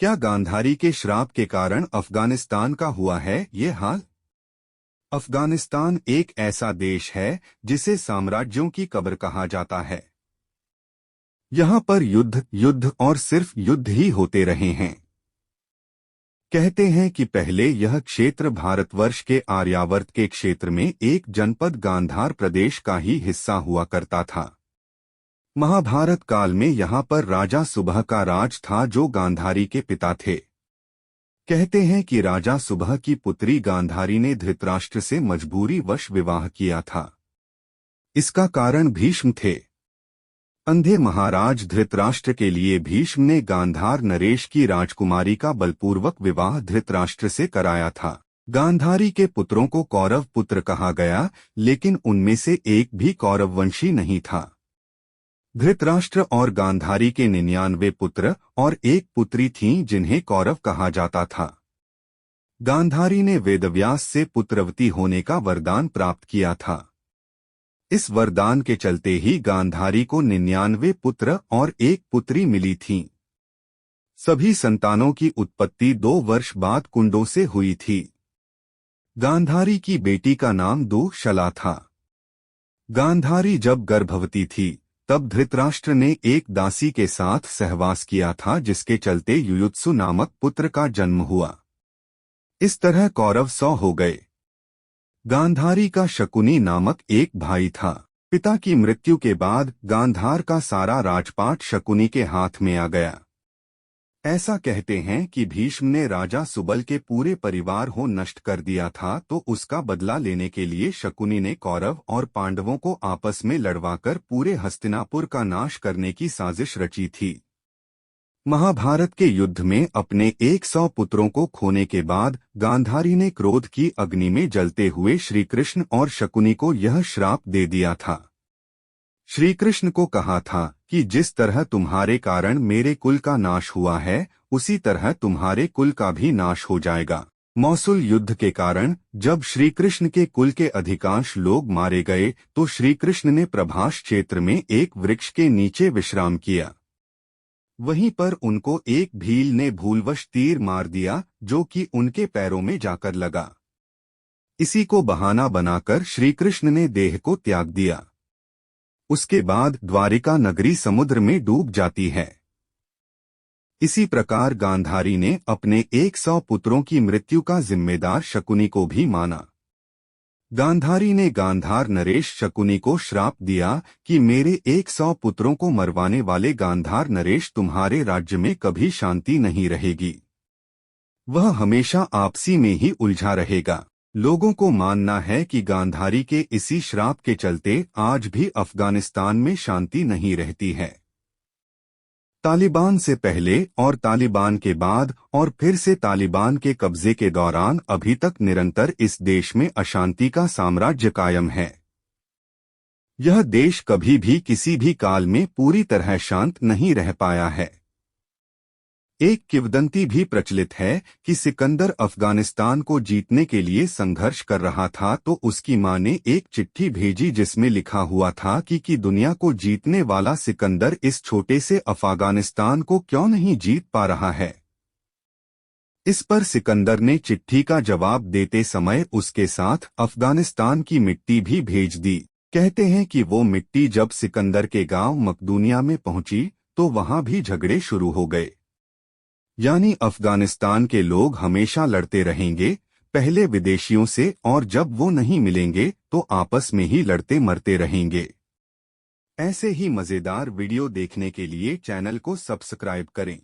क्या गांधारी के श्राप के कारण अफगानिस्तान का हुआ है ये हाल? अफगानिस्तान एक ऐसा देश है जिसे साम्राज्यों की कब्र कहा जाता है। यहाँ पर युद्ध युद्ध और सिर्फ युद्ध ही होते रहे हैं। कहते हैं कि पहले यह क्षेत्र भारतवर्ष के आर्यावर्त के क्षेत्र में एक जनपद गांधार प्रदेश का ही हिस्सा हुआ करता था। महाभारत काल में यहाँ पर राजा सुबह का राज था जो गांधारी के पिता थे। कहते हैं कि राजा सुबह की पुत्री गांधारी ने धृतराष्ट्र से मजबूरीवश विवाह किया था। इसका कारण भीष्म थे। अंधे महाराज धृतराष्ट्र के लिए भीष्म ने गांधार नरेश की राजकुमारी का बलपूर्वक विवाह धृतराष्ट्र से कराया था। गांधारी के पुत्रों को कौरव पुत्र कहा गया, लेकिन उनमें से एक भी कौरववंशी नहीं था। धृतराष्ट्र और गांधारी के 99 पुत्र और एक पुत्री थीं जिन्हें कौरव कहा जाता था। गांधारी ने वेदव्यास से पुत्रवती होने का वरदान प्राप्त किया था। इस वरदान के चलते ही गांधारी को 99 पुत्र और एक पुत्री मिली थीं। सभी संतानों की उत्पत्ति 2 वर्ष बाद कुंडों से हुई थी। गांधारी की बेटी का नाम दुःशला था। गांधारी जब गर्भवती थी तब धृतराष्ट्र ने एक दासी के साथ सहवास किया था, जिसके चलते युयुत्सु नामक पुत्र का जन्म हुआ। इस तरह कौरव 100 हो गए। गांधारी का शकुनी नामक एक भाई था। पिता की मृत्यु के बाद गांधार का सारा राजपाट शकुनी के हाथ में आ गया। ऐसा कहते हैं कि भीष्म ने राजा सुबल के पूरे परिवार को नष्ट कर दिया था, तो उसका बदला लेने के लिए शकुनी ने कौरव और पांडवों को आपस में लड़वाकर पूरे हस्तिनापुर का नाश करने की साजिश रची थी। महाभारत के युद्ध में अपने 100 पुत्रों को खोने के बाद गांधारी ने क्रोध की अग्नि में जलते हुए श्रीकृष्ण और शकुनी को यह श्राप दे दिया था। श्रीकृष्ण को कहा था कि जिस तरह तुम्हारे कारण मेरे कुल का नाश हुआ है, उसी तरह तुम्हारे कुल का भी नाश हो जाएगा। मौसूल युद्ध के कारण जब श्रीकृष्ण के कुल के अधिकांश लोग मारे गए तो श्रीकृष्ण ने प्रभास क्षेत्र में एक वृक्ष के नीचे विश्राम किया। वहीं पर उनको एक भील ने भूलवश तीर मार दिया, जो कि उनके पैरों में जाकर लगा। इसी को बहाना बनाकर श्रीकृष्ण ने देह को त्याग दिया। उसके बाद द्वारिका नगरी समुद्र में डूब जाती है। इसी प्रकार गांधारी ने अपने 100 पुत्रों की मृत्यु का जिम्मेदार शकुनी को भी माना। गांधारी ने गांधार नरेश शकुनी को श्राप दिया कि मेरे 100 पुत्रों को मरवाने वाले गांधार नरेश तुम्हारे राज्य में कभी शांति नहीं रहेगी। वह हमेशा आपसी में ही उलझा रहेगा। लोगों को मानना है कि गांधारी के इसी श्राप के चलते आज भी अफगानिस्तान में शांति नहीं रहती है। तालिबान से पहले और तालिबान के बाद और फिर से तालिबान के कब्जे के दौरान अभी तक निरंतर इस देश में अशांति का साम्राज्य कायम है। यह देश कभी भी किसी भी काल में पूरी तरह शांत नहीं रह पाया है। एक किंवदंती भी प्रचलित है कि सिकंदर अफगानिस्तान को जीतने के लिए संघर्ष कर रहा था, तो उसकी मां ने एक चिट्ठी भेजी जिसमें लिखा हुआ था कि दुनिया को जीतने वाला सिकंदर इस छोटे से अफगानिस्तान को क्यों नहीं जीत पा रहा है। इस पर सिकंदर ने चिट्ठी का जवाब देते समय उसके साथ अफगानिस्तान की मिट्टी भी भेज दी। कहते हैं कि वो मिट्टी जब सिकंदर के गांव मकदूनिया में पहुंची तो वहां भी झगड़े शुरू हो गए। यानी अफगानिस्तान के लोग हमेशा लड़ते रहेंगे, पहले विदेशियों से, और जब वो नहीं मिलेंगे तो आपस में ही लड़ते मरते रहेंगे। ऐसे ही मजेदार वीडियो देखने के लिए चैनल को सब्सक्राइब करें।